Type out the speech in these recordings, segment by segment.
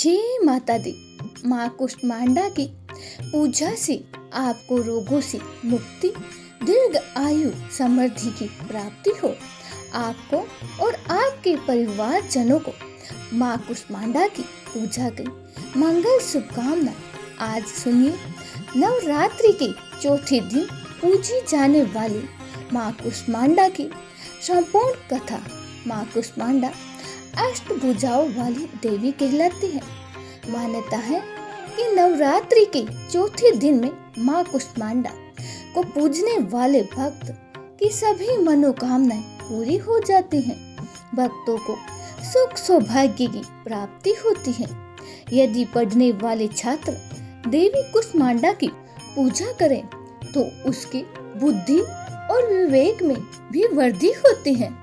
जय माता दी। माँ कुष्मांडा की पूजा से आपको रोगों से मुक्ति, दीर्घ आयु, समृद्धि की प्राप्ति हो। आपको और आपके परिवार जनों को माँ कुष्मांडा की पूजा की मंगल शुभकामना। आज सुनिए नवरात्रि के चौथे दिन पूजी जाने वाली माँ कुष्मांडा की संपूर्ण कथा। माँ कुष्मांडा अष्टभुजाओं वाली देवी कहलाती है। मान्यता है कि नवरात्रि के चौथे दिन में माँ कुष्मांडा को पूजने वाले भक्त की सभी मनोकामनाएं पूरी हो जाती हैं। भक्तों को सुख सौभाग्य की प्राप्ति होती है। यदि पढ़ने वाले छात्र देवी कुष्मांडा की पूजा करें तो उसकी बुद्धि और विवेक में भी वृद्धि होती है।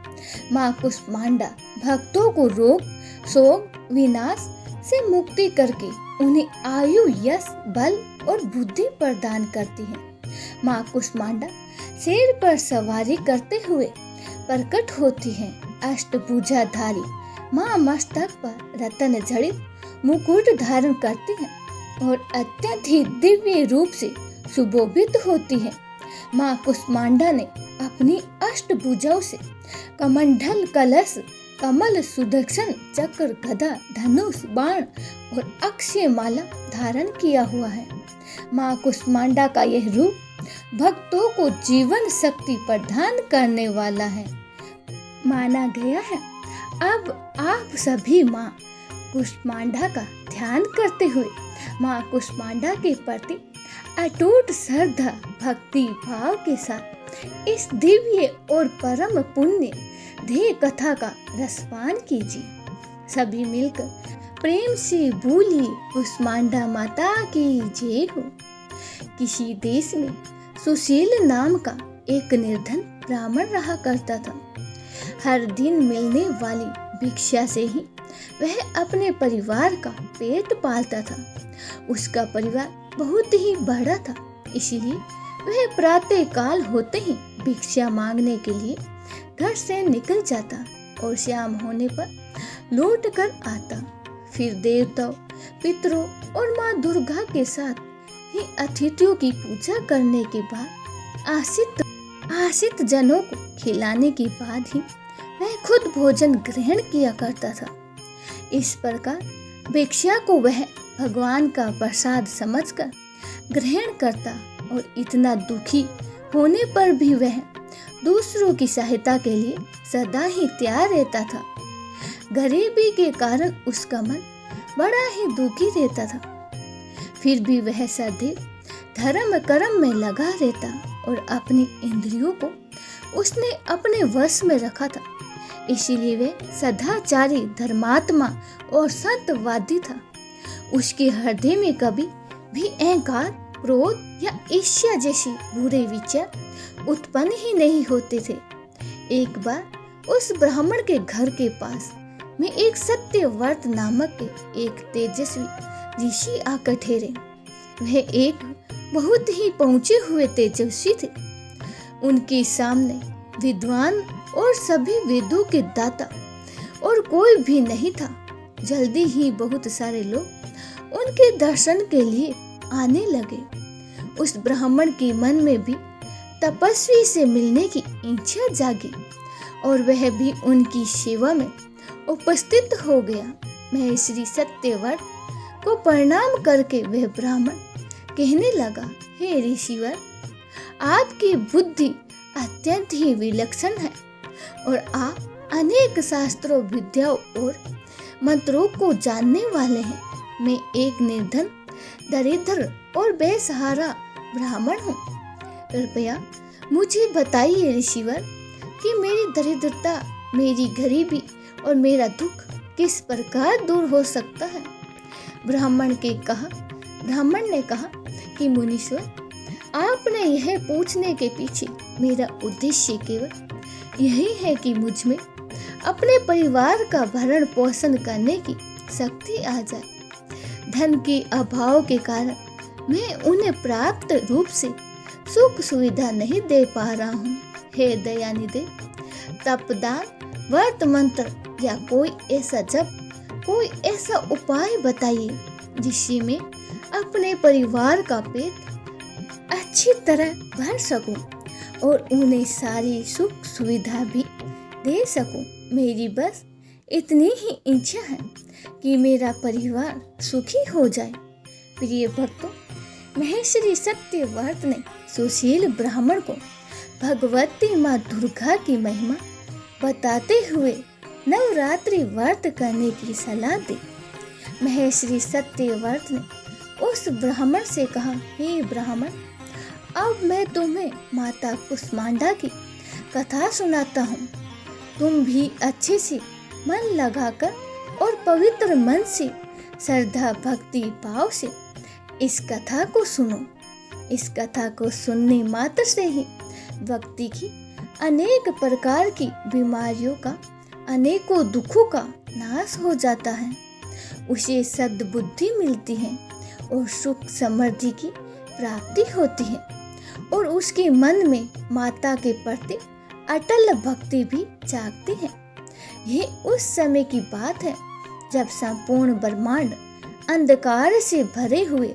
माँ कुष्मांडा भक्तों को रोग, शोक, विनाश से मुक्ति करके उन्हें आयु, यश, बल और बुद्धि प्रदान करती है। माँ कुष्मांडा शेर पर सवारी करते हुए प्रकट होती है। अष्टभुजाधारी माँ मस्तक पर रत्न जड़ित मुकुट धारण करती है और अत्यंत ही दिव्य रूप से सुशोभित होती है। माँ कुष्मांडा ने अपनी अष्टभुजाओं से कमंडल, कलश, कमल, सुदर्शन चक्र, गदा, धनुष, बाण और अक्षय माला धारण किया हुआ है। माँ कुष्मांडा का यह रूप भक्तों को जीवन शक्ति प्रदान करने वाला है। माना गया है अब आप सभी माँ कुष्मांडा का ध्यान करते हुए माँ कुष्मांडा के प्रति अटूट श्रद्धा, भक्ति भाव के साथ इस दिव्य और परम पुण्य ध्येय कथा का रसपान कीजिए। सभी मिलकर प्रेम से बोलिए कुष्मांडा माता की जय हो। किसी देश में सुशील नाम का एक निर्धन ब्राह्मण रहा करता था। हर दिन मिलने वाली भिक्षा से ही वह अपने परिवार का पेट पालता था। उसका परिवार बहुत ही बड़ा था, इसीलिए वह प्रातः काल होते ही भिक्षा मांगने के लिए घर से निकल जाता और शाम होने पर लौट कर आता। फिर देवताओं, पितरों और माँ दुर्गा के साथ ही अतिथियों की पूजा करने के बाद आश्रित जनों को खिलाने के बाद ही वह खुद भोजन ग्रहण किया करता था। इस प्रकार भिक्षा को वह भगवान का प्रसाद समझकर ग्रहण करता और इतना दुखी होने पर भी वह दूसरों की सहायता के लिए सदा ही तैयार रहता था। गरीबी के कारण उसका मन बड़ा ही दुखी रहता था, फिर भी वह सदैव धर्म कर्म में लगा रहता और अपनी इंद्रियों को उसने अपने वश में रखा था। इसीलिए वह सदाचारी, धर्मात्मा और सत्यवादी था। उसके हृदय में कभी भी अहंकार, क्रोध या ईर्ष्या जैसे बुरे विचार उत्पन्न ही नहीं होते थे। एक बार उस ब्राह्मण के घर के पास में एक सत्यव्रत नामक एक तेजस्वी ऋषि आकर ठहरे। वह एक बहुत ही पहुंचे हुए तेजस्वी थे। उनके सामने विद्वान और सभी वेदों के दाता और कोई भी नहीं था। जल्दी ही बहुत सारे लोग उनके दर्शन के लिए आने लगे। उस ब्राह्मण के मन में भी तपस्वी से मिलने की इच्छा जागी और वह भी उनकी सेवा में उपस्थित हो गया। महर्षि सत्यव्रत को प्रणाम करके वह ब्राह्मण कहने लगा, हे ऋषिवर, आपकी बुद्धि अत्यंत ही विलक्षण है और आप अनेक शास्त्रों, विद्याओं और मंत्रों को जानने वाले हैं। मैं एक निर्धन, दरिद्र और बेसहारा ब्राह्मण हूँ। कृपया मुझे बताइए ऋषिवर कि मेरी दरिद्रता, मेरी गरीबी और मेरा दुख किस प्रकार दूर हो सकता है। ब्राह्मण ने कहा कि मुनीश्वर, आपने यह पूछने के पीछे मेरा उद्देश्य केवल यही है कि मुझ में अपने परिवार का भरण पोषण करने की शक्ति आ जाए। धन के अभाव के कारण मैं उन्हें पर्याप्त रूप से सुख सुविधा नहीं दे पा रहा हूँ। हे दयानिधे, तपदान, व्रत मंत्र या कोई ऐसा जप कोई ऐसा उपाय बताइए जिससे मैं अपने परिवार का पेट अच्छी तरह भर सकूं और उन्हें सारी सुख सुविधा भी दे सकूं। मेरी बस इतनी ही इच्छा है कि मेरा परिवार सुखी हो जाए। प्रिय भक्तों, महेश्वरी सत्यव्रत ने सुशील ब्राह्मण को भगवती माँ दुर्गा की महिमा बताते हुए नवरात्रि व्रत करने की सलाह दी। महेश्वरी सत्यव्रत ने उस ब्राह्मण से कहा, हे ब्राह्मण, अब मैं तुम्हें माता कुष्मांडा की कथा सुनाता हूँ। तुम भी अच्छे से मन लगाकर और पवित्र मन से श्रद्धा भक्ति भाव से इस कथा को सुनो। इस कथा को सुनने मात्र से ही व्यक्ति की अनेक प्रकार की बीमारियों का, अनेकों दुखों का नाश हो जाता है। उसे सद्बुद्धि मिलती है और सुख समृद्धि की प्राप्ति होती है और उसके मन में माता के प्रति अटल भक्ति भी जागती है। ये उस समय की बात है जब संपूर्ण ब्रह्मांड अंधकार से भरे हुए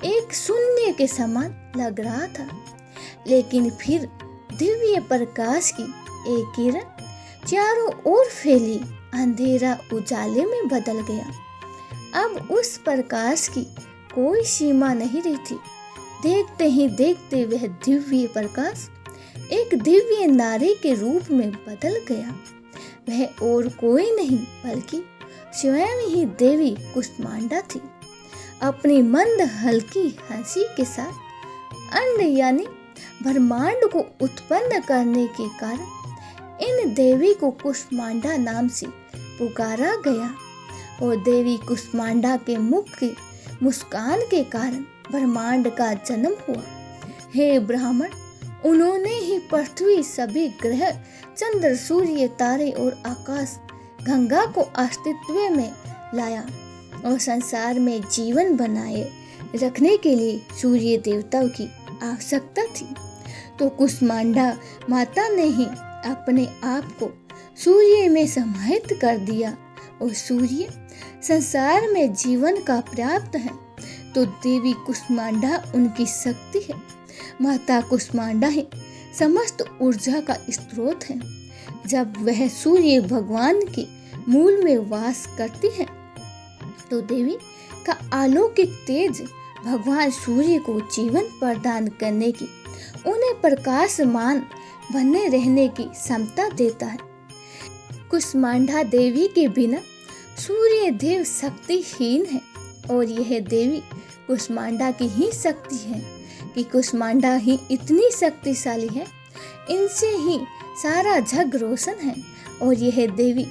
एक शून्य के समान लग रहा था, लेकिन फिर दिव्य प्रकाश की एक किरण चारों ओर फैली अंधेरा उजाले में बदल गया। अब उस प्रकाश की कोई सीमा नहीं रही थी। देखते ही देखते वह दिव्य प्रकाश एक दिव्य नारी के रूप में बदल गया। वह और कोई नहीं बल्कि स्वयं ही देवी कुष्मांडा थी। अपनी मंद हल्की हंसी के साथ अन्न यानी ब्रह्मांड को उत्पन्न करने के कारण इन देवी को कुष्मांडा नाम से पुकारा गया और देवी कुष्मांडा के मुख की मुस्कान के कारण ब्रह्मांड का जन्म हुआ। हे ब्राह्मण, उन्होंने ही पृथ्वी, सभी ग्रह, चंद्र, सूर्य, तारे और आकाश गंगा को अस्तित्व में लाया और संसार में जीवन बनाए रखने के लिए सूर्य देवताओं की आवश्यकता थी। तो कुष्मांडा माता ने ही अपने आप को सूर्य में समाहित कर दिया और सूर्य संसार में जीवन का पर्याप्त है तो देवी कुष्मांडा उनकी शक्ति है। माता कुष्मांडा ही समस्त ऊर्जा का स्रोत है। जब वह सूर्य भगवान के मूल में वास करती है तो देवी का अलौकिक तेज भगवान सूर्य को जीवन प्रदान करने की, उन्हें प्रकाशमान बने रहने की क्षमता देता है। कुष्मांडा देवी के बिना सूर्य देव शक्तिहीन है और यह देवी कुष्मांडा की ही शक्ति है कि कुष्मांडा ही इतनी शक्तिशाली है, इनसे ही सारा जग रोशन है। और यह देवी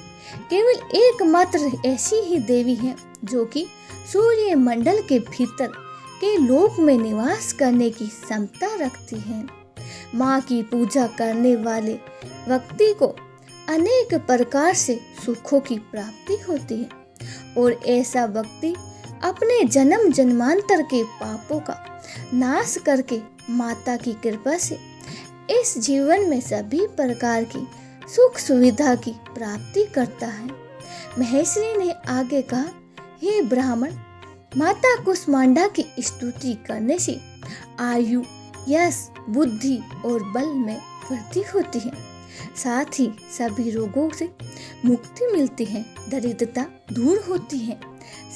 केवल एकमात्र ऐसी ही देवी है जो कि सूर्य मंडल के भीतर के लोक में निवास करने की क्षमता रखती है। माँ की पूजा करने वाले व्यक्ति को अनेक प्रकार से सुखों की प्राप्ति होती है और ऐसा व्यक्ति अपने जन्म जन्मांतर के पापों का नाश करके माता की कृपा से इस जीवन में सभी प्रकार की सुख सुविधा की प्राप्ति करता है। महेश्वरी ने आगे कहा, हे ब्राह्मण, माता कुष्मांडा की स्तुति करने से आयु, यश, बुद्धि और बल में वृद्धि होती है। साथ ही सभी रोगों से मुक्ति मिलती है, दरिद्रता दूर होती है,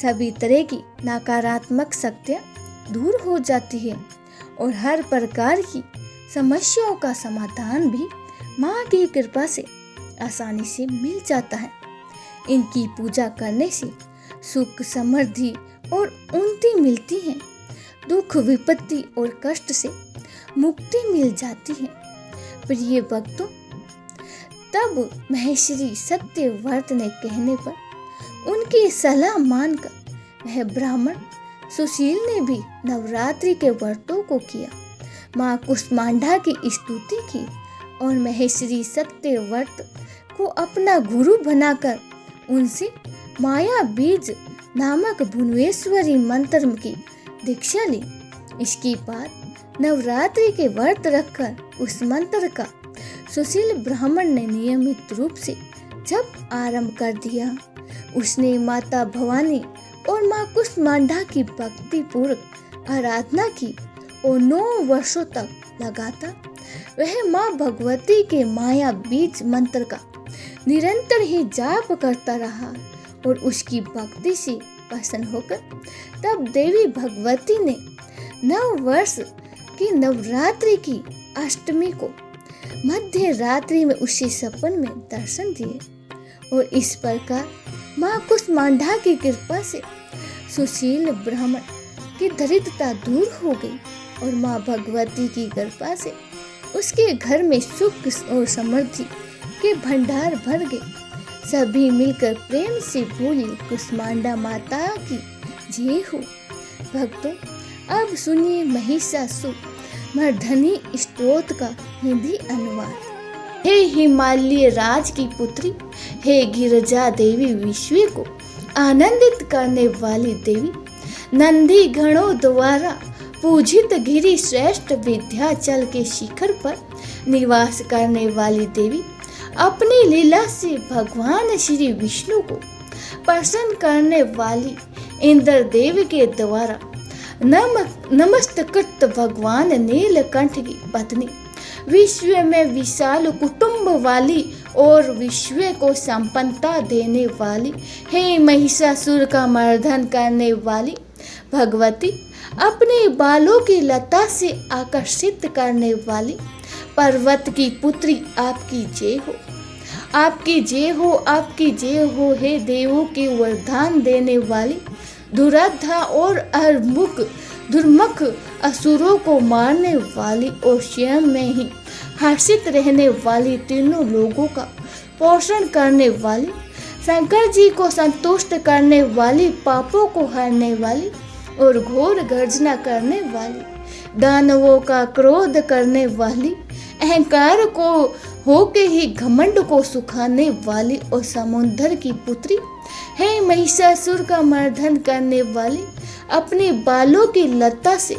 सभी तरह की नकारात्मक शक्तियाँ दूर हो जाती है और हर प्रकार की समस्याओं का समाधान भी माँ की कृपा से आसानी से मिल जाता है। इनकी पूजा करने से सुख, समृद्धि और उन्नति मिलती है, दुख, विपत्ति और कष्ट से मुक्ति मिल जाती है। प्रिय भक्तों, तब महेश्वरी सत्यव्रत ने कहने पर उनकी सलाह मानकर वह ब्राह्मण सुशील ने भी नवरात्रि के व्रतों को किया, माँ कुष्मांडा की स्तुति की और महेश्वरी सत्यव्रत को अपना गुरु बनाकर उनसे माया बीज नामक भुवनेश्वरी मंत्र की दीक्षा ली। इसके बाद नवरात्रि के व्रत रखकर उस मंत्र का सुशील ब्राह्मण ने नियमित रूप से जप आरंभ कर दिया। उसने माता भवानी और माँ कुष्मांडा की भक्ति पूर्वक और माँ कुष्मांडा की भक्ति पूर्वक आराधना की और 9 वर्षों तक लगातार वह माँ भगवती के माया बीज मंत्र का निरंतर ही जाप करता रहा और उसकी भक्ति से प्रसन्न होकर तब देवी भगवती ने 9 वर्ष की नवरात्रि की अष्टमी को मध्य रात्रि में उसे सपन में दर्शन दिए और इस प्रकार माँ कुष्मांडा की कृपा से सुशील ब्राह्मण की दरिद्रता दूर हो गई और माँ भगवती की कृपा से उसके घर में सुख और समृद्धि के भंडार भर गए। सभी मिलकर प्रेम से बोली कुष्मांडा माता की जय हो। भक्तों, अब सुनिए महिषासुर मर्दनी स्तोत्र का हिंदी अनुवाद। हे हिमालय राज की पुत्री, हे गिरिजा देवी, विश्व को आनंदित करने वाली देवी, नंदी गणों द्वारा पूजित गिरि श्रेष्ठ विंध्याचल के शिखर पर निवास करने वाली देवी, अपनी लीला से भगवान श्री विष्णु को प्रसन्न करने वाली इंद्रदेव के द्वारा नमस्कृत भगवान नीलकंठ की पत्नी, विश्व में विशाल कुटुंब वाली और विश्व को संपन्नता देने वाली, हे महिषासुर का मर्दन करने वाली भगवती, अपने बालों की लता से आकर्षित करने वाली पर्वत की पुत्री, आपकी जय हो, आपकी जय हो, आपकी जय हो। हे देवों के वरदान देने वाली, दुराधा और दुर्मुख असुरों को मारने वाली और स्वयं में ही हर्षित रहने वाली, तीनों लोगों का पोषण करने वाली, शंकर जी को संतुष्ट करने वाली, पापों को हरने वाली और घोर गर्जना करने वाली, दानवों का क्रोध करने वाली, अहंकार को होके ही घमंड को सुखाने वाली और समुद्र की पुत्री, हे महिषासुर का मर्दन करने वाली, अपने बालों की लता से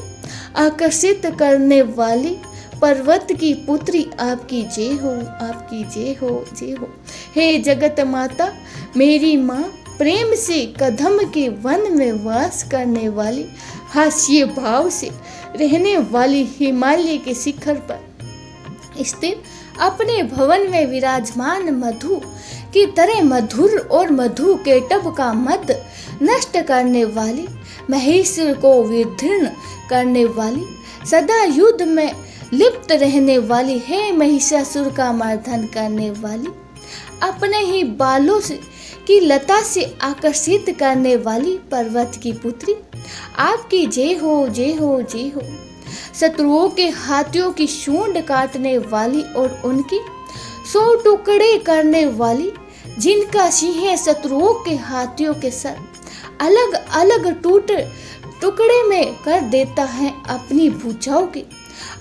आकर्षित करने वाली पर्वत की पुत्री, आपकी जय हो, आपकी जय हो, जय हो। हे जगत माता, मेरी माँ, प्रेम से कदम के वन में वास करने वाली, हास्य भाव से रहने वाली, हिमालय के शिखर पर स्थित अपने भवन में विराजमान मधु की तरह मधुर और मधु केटभ का मद नष्ट करने वाली, महेश्वर को विदीर्ण करने वाली, सदा युद्ध में लिप्त रहने वाली, हे महिषासुर का मर्दन करने वाली, अपने ही बालों से की लता से आकर्षित करने वाली पर्वत की पुत्री, आपकी जय हो, जय हो, जय हो। शत्रुओं के हाथियों की सूंड काटने वाली और उनकी 100 टुकड़े करने वाली, जिनका सिंह शत्रुओं के हाथियों के सर अलग अलग टुकड़े में कर देता है, अपनी भुजाओं के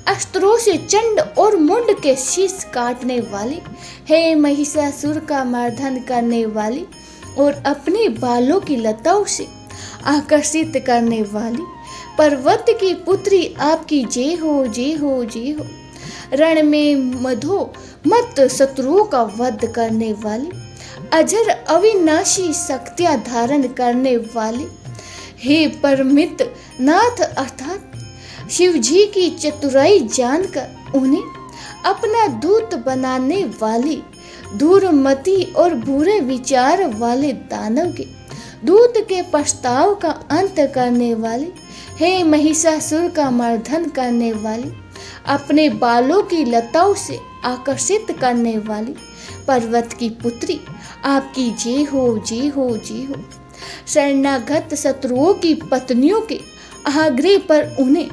अस्त्रों से चंड और मुंड के शीश काटने वाली, हे महिषासुर का मर्दन करने वाली और अपने बालों की लताओं से आकर्षित करने वाली पर्वत की पुत्री, आपकी जय हो, जय हो, जय हो। रण में मधो मत शत्रुओं का वध करने वाली, अजर अविनाशी शक्तियां धारण करने वाली, हे परमित नाथ अर्थात शिव जी की चतुराई जानकर उन्हें अपना दूत बनाने वाली, दूरमति और बुरे विचार वाले दानव के दूत के प्रस्ताव का अंत करने वाली, हे महिषासुर का मर्दन करने वाली, अपने बालों की लताओं से आकर्षित करने वाली पर्वत की पुत्री, आपकी जय हो, जय हो, जय हो। शरणागत शत्रुओं की पत्नियों के आग्रह पर उन्हें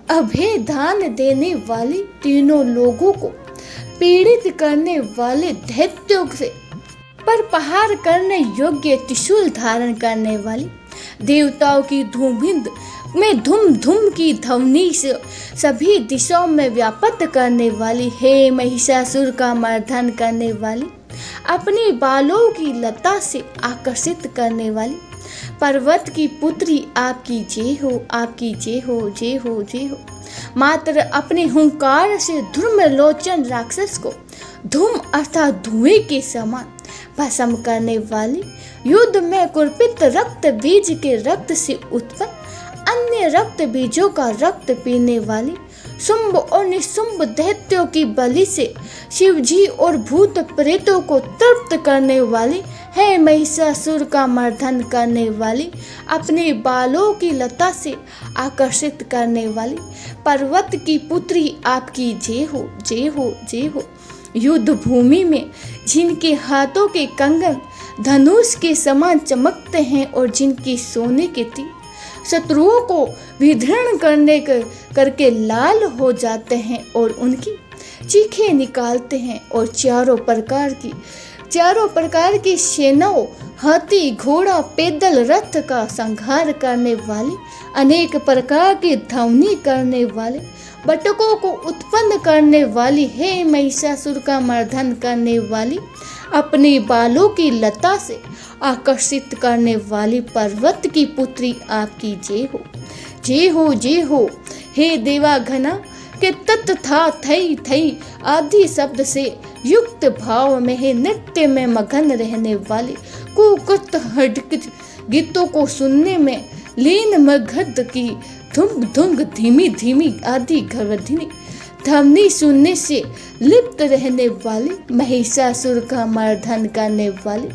अभय दान देने वाली, तीनों लोगों को पीड़ित करने वाले दैत्यों से पर प्रहार करने योग्य त्रिशूल धारण करने वाली, देवताओं की धूमभिंद में धुम धुम की ध्वनि से सभी दिशाओं में व्याप्त करने वाली, हे महिषासुर का मर्दन करने वाली, अपने बालों की लता से आकर्षित करने वाली पर्वत की पुत्री, आपकी जय हो, आपकी जय हो, जय हो, जय हो। मात्र अपने हुंकार से धूम्रलोचन राक्षस को धूम अर्थात धुएं के समान भस्म करने वाली, युद्ध में कुर्पित रक्त बीज के रक्त से उत्पन्न अन्य रक्त बीजों का रक्त पीने वाली, शुंभ और निशुंभ दैत्यों की बलि से शिवजी और भूत प्रेतों को तृप्त करने वाली, है महिषासुर का मर्दन करने वाली, अपने बालों की लता से आकर्षित करने वाली, पर्वत की पुत्री आपकी जय हो, जय हो, जय हो। युद्ध भूमि में जिनके हाथों के कंगन धनुष के समान चमकते हैं और जिनकी सोने के तीर शत्रुओं को विदीर्ण करके लाल हो जाते हैं और उनकी चीखें निकालते हैं, और चारों प्रकार की सेनाओं, हाथी, घोड़ा, पैदल, रथ का संहार करने वाली, अनेक प्रकार की ध्वनि करने वाले, बटकों को उत्पन्न करने वाली, है महिषासुर का मर्दन करने वाली, अपने बालों की लता से आकर्षित करने वाली, पर्वत की पुत्री आपकी जय हो, जय हो, जय हो। हे देवाघना के तत्था थई थई आदि शब्द से युक्त भाव में है नृत्य में मगन रहने वाले, कुकुत हडकित गीतों को सुनने में लीन मगध की धुम धुंग धीमी धीमी आदि गर्वधिनी ध्वनि सुनने से लिप्त रहने वाली, महिषासुर का मर्दन करने वाली,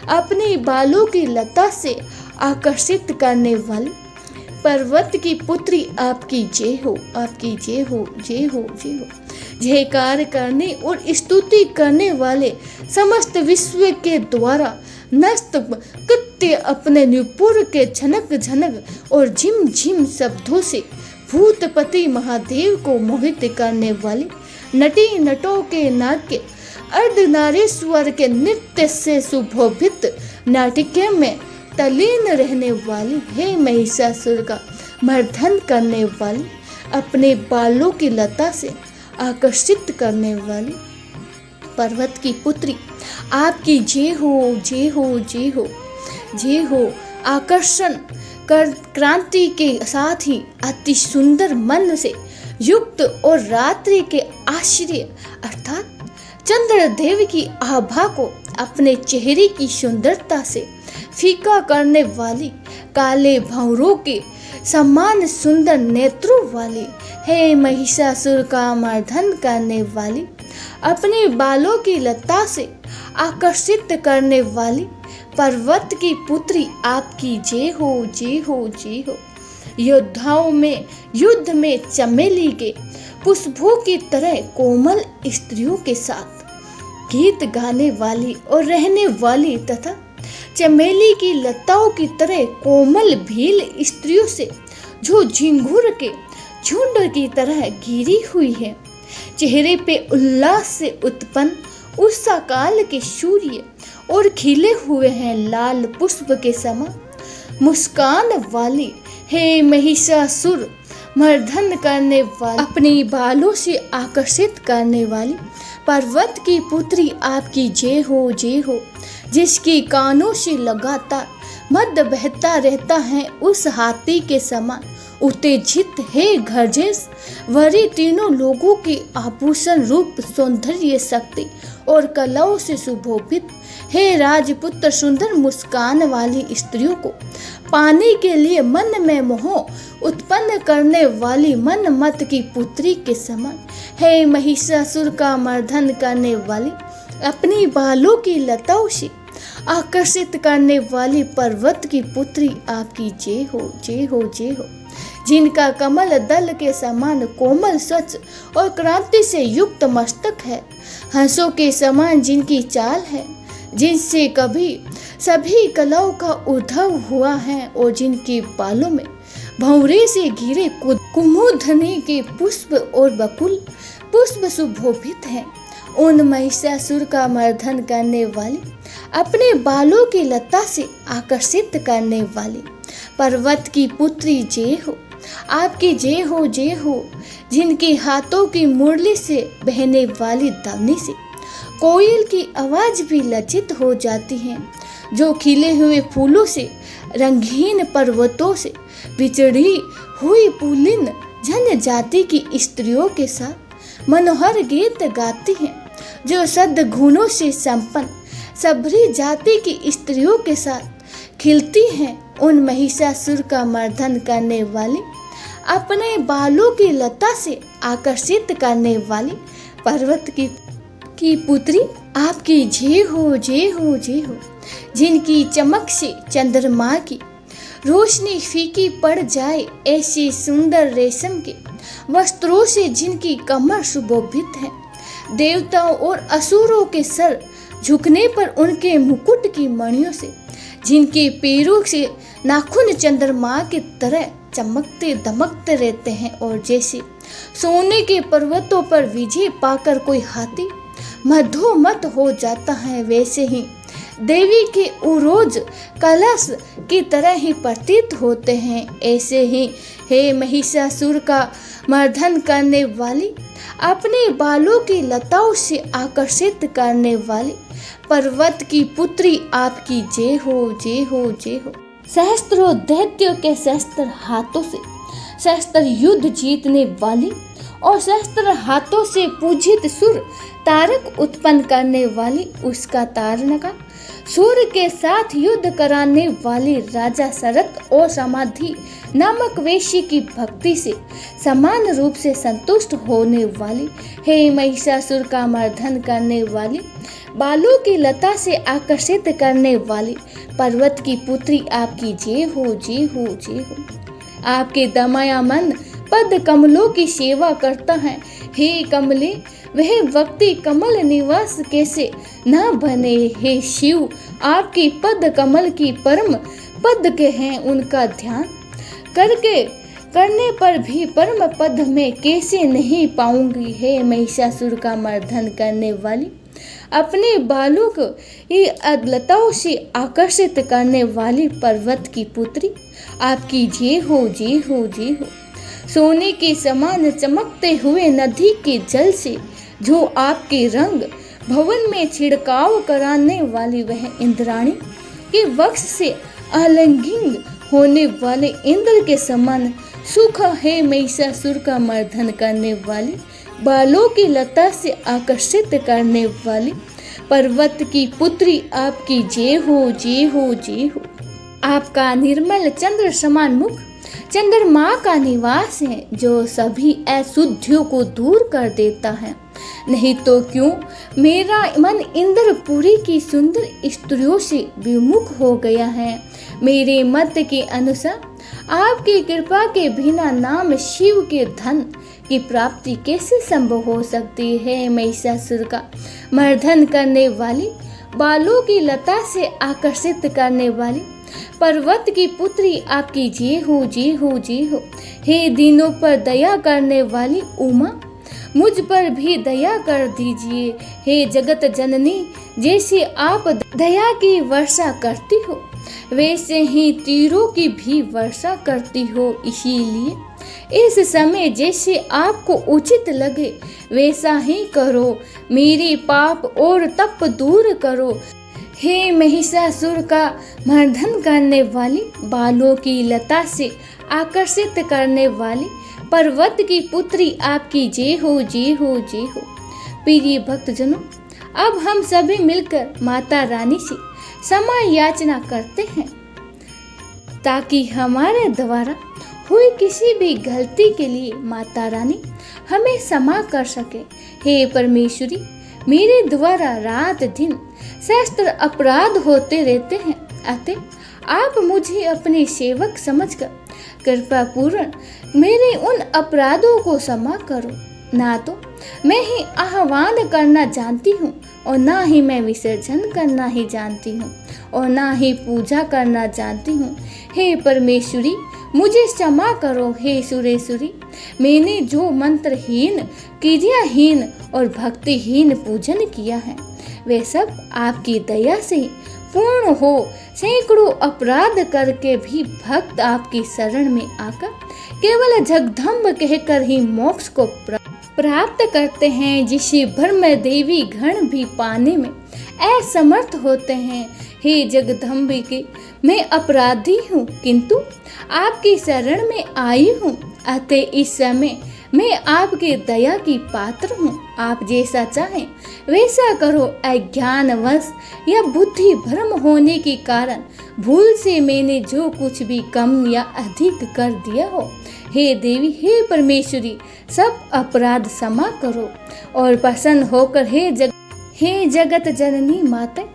अपने बालों की लता से आकर्षित करने वाली, पर्वत की पुत्री आपकी जय हो, आपकी जय हो, जय हो, जय हो। जयकार करने और स्तुति करने वाले, समस्त विश्व के द्वारा नष्ट कृत्य अपने नुपुर के झनक झनक और झिम झिम शब्दों से भूतपति महादेव को मोहित करने वाली, नटी नटों के नाट्य अर्धनारीश्वर के नृत्य से सुशोभित नाटिका में तल्लीन रहने वाली, है महिषासुर का मर्दन करने वाली, अपने बालों की लता से आकर्षित करने वाली, पर्वत की पुत्री आपकी जय हो, जय हो, जय हो, जय हो। आकर्षण कर क्रांति के साथ ही अति सुंदर मन से युक्त और रात्रि के आश्चर्य अर्थात चंद्रदेव की आभा को अपने चेहरे की सुंदरता से फीका करने वाली, काले भंवरों के समान सुंदर नेत्रों वाली, है महिषासुर का मर्दन करने वाली, अपने बालों की लता से आकर्षित करने वाली, पर्वत की पुत्री आपकी जय हो, जय हो, जय हो। योद्धाओं में युद्ध में चमेली के पुष्पों की तरह कोमल स्त्रियों के साथ गीत गाने वाली और रहने वाली तथा चमेली की लताओं की तरह कोमल भील स्त्रियों से जो झिंगुर के झुंड की तरह घिरी हुई है, चेहरे पे उल्लास से उत्पन्न उषा काल के सूर्य और खिले हुए हैं लाल पुष्प के समान मुस्कान वाली, हे महिषासुर मर्दन करने वाली, अपने बालों से आकर्षित करने वाली, पर्वत की पुत्री आपकी जय हो, जय हो। जिसके कानों से लगातार मद बहता रहता है उस हाथी के समान उत्तेजित है गर्जेश वरी तीनों लोगों के आभूषण रूप सौंदर्य शक्ति और कलाओं से सुशोभित है राजपुत्र सुंदर मुस्कान वाली स्त्रियों को पाने के लिए मन में मोह उत्पन्न करने वाली मनमत की पुत्री के समान है महिषासुर का मर्दन करने वाली, अपनी बालों की लताओं से आकर्षित करने वाली पर्वत की पुत्री आपकी जय हो, जय हो, जय हो। जिनका कमल दल के समान कोमल स्वच्छ और क्रांति से युक्त मस्तक है, हंसों के समान जिनकी चाल है, जिनसे कभी सभी कलाओं का उद्भव हुआ है और जिनके बालों में भंवरे से घिरे कुमुदनी के पुष्प और बकुल पुष्प सुशोभित हैं, उन महिषासुर का मर्दन करने वाली, अपने बालों की लता से आकर्षित करने वाली, पर्वत की पुत्री जय हो, आपकी जय हो, जय हो। जिनके हाथों की मुरली से बहने वाली ध्वनि से कोयल की आवाज भी लज्जित हो जाती है, जो खिले हुए फूलों से रंगीन पर्वतों से बिछड़ी हुई पुलिन जनजाति की स्त्रियों के साथ मनोहर गीत गाती हैं, जो सद्गुणों से संपन्न सबरी जाति की स्त्रियों के साथ खिलती हैं उन महिषासुर का मर्दन करने वाली, अपने बालों की लता से आकर्षित करने वाली पर्वत की पुत्री आपकी जय हो जय हो जय हो। जिनकी चमक से चंद्रमा की रोशनी फीकी पड़ जाए, ऐसी सुंदर रेशम के वस्त्रों से जिनकी कमर सुशोभित है, देवताओं और असुरों के सर झुकने पर उनके मुकुट की मणियों से जिनके पैरों से नाखून चंद्रमा की तरह चमकते दमकते रहते हैं, और जैसे सोने के पर्वतों पर विजय पाकर कोई हाथी मधोमत हो जाता है, वैसे ही देवी के उरोज कलश की तरह ही प्रतीत होते हैं। ऐसे ही हे महिषासुर का मर्दन करने वाली, अपने बालों की लताओं से आकर्षित करने वाली पर्वत की पुत्री आपकी जय हो जय हो जय हो। सहस्त्रों दैत्यों के सहस्त्र हाथों से सहस्त्र युद्ध जीतने वाली और सहस्त्र हाथों से पूजित सुर तारक उत्पन्न करने वाली, उसका तारका सूर्य के साथ युद्ध कराने वाली राजा शरत और समाधि नामक वेशी की भक्ति से समान रूप से संतुष्ट होने वाली, हे महिषासुर का मर्दन करने वाली, बालों की लता से आकर्षित करने वाली पर्वत की पुत्री आपकी जय हो जय हो जय हो। आपके दमयमान पद कमलों की सेवा करता है, हे कमले वह व्यक्ति कमल निवास कैसे न बने, हे शिव आपकी पद कमल की परम पद के हैं, उनका ध्यान करने पर भी परम पद में कैसे नहीं पाऊंगी, हे महिषासुर का मर्दन करने वाली, अपने बालों को लताओं से आकर्षित करने वाली पर्वत की पुत्री आपकी जय हो जय हो जय हो। सोने के समान चमकते हुए नदी के जल से जो आपके रंग भवन में छिड़काव कराने वाली, वह इंद्राणी के वक्ष से आलिंगित होने वाले इंद्र के समान सुख है, महिषासुर का मर्दन करने वाली, बालों की लता से आकर्षित करने वाली पर्वत की पुत्री आपकी जय हो जय हो जय हो। आपका निर्मल चंद्र समान मुख चंद्रमा का निवास है, जो सभी अशुद्धियों को दूर कर देता है। नहीं तो क्यों मेरा मन इंद्रपुरी की सुंदर स्त्रियों से विमुख हो गया है। मेरे मत के अनुसार आपकी कृपा के बिना नाम शिव के धन की प्राप्ति कैसे संभव हो सकती है। महिषासुर का मर्दन करने वाली, बालों की लता से आकर्षित करने वाली पर्वत की पुत्री आपकी जय हो जय हो जय हो। हे दिनों पर दया करने वाली उमा, मुझ पर भी दया कर दीजिए। हे जगत जननी, जैसे आप दया की वर्षा करती हो, वैसे ही तीरों की भी वर्षा करती हो। इसीलिए इस समय जैसे आपको उचित लगे वैसा ही करो, मेरे पाप और तप दूर करो। हे महिषासुर का मर्दन करने वाली, बालों की लता से आकर्षित करने वाली पर्वत की पुत्री आपकी जय हो जय हो जय हो। प्रिय भक्तजनों, अब हम सभी मिलकर माता रानी से क्षमा याचना करते हैं, ताकि हमारे द्वारा हुई किसी भी गलती के लिए माता रानी हमें क्षमा कर सके। हे परमेश्वरी, मेरे द्वारा रात दिन सहस्त्र अपराध होते रहते हैं, अतः आप मुझे अपने सेवक समझकर कृपा पूर्ण मेरे उन अपराधों को क्षमा करो। ना तो मैं ही आह्वान करना जानती हूँ, और ना ही मैं विसर्जन करना ही जानती हूँ, और ना ही पूजा करना जानती हूँ। हे परमेश्वरी, मुझे क्षमा करो। हे सुरेश्वरी, मैंने जो मंत्रहीन, क्रियाहीन और भक्तिहीन पूजन किया है, वे सब आपकी दया से पूर्ण हो। सैकड़ों अपराध करके भी भक्त आपकी शरण में आकर केवल जगदम्ब कहकर ही मोक्ष को प्राप्त करते हैं, जिसे ब्रह्म देवी गण भी पाने में असमर्थ होते हैं। हे जगदम्बिके, मैं अपराधी हूँ, किंतु आपकी शरण में आई हूँ, अतः इस समय मैं आपके दया की पात्र हूँ। आप जैसा चाहें वैसा करो। अज्ञानवश या बुद्धि भ्रम होने के कारण भूल से मैंने जो कुछ भी कम या अधिक कर दिया हो, हे देवी, हे परमेश्वरी, सब अपराध क्षमा करो और प्रसन्न होकर हे जगत जननी माते,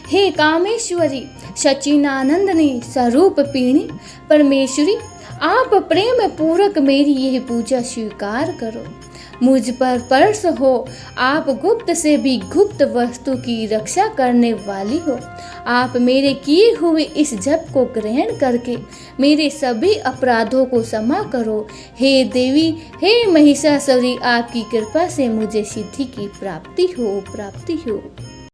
हे कामेश्वरी, सचिनानंदनी, स्वरूप पीणी परमेश्वरी, आप प्रेम पूर्वक मेरी यह पूजा स्वीकार करो। मुझ पर परस हो। आप गुप्त से भी गुप्त वस्तु की रक्षा करने वाली हो। आप मेरे किए हुए इस जप को ग्रहण करके मेरे सभी अपराधों को क्षमा करो। हे देवी, हे महिषासुरी, आपकी कृपा से मुझे सिद्धि की प्राप्ति हो।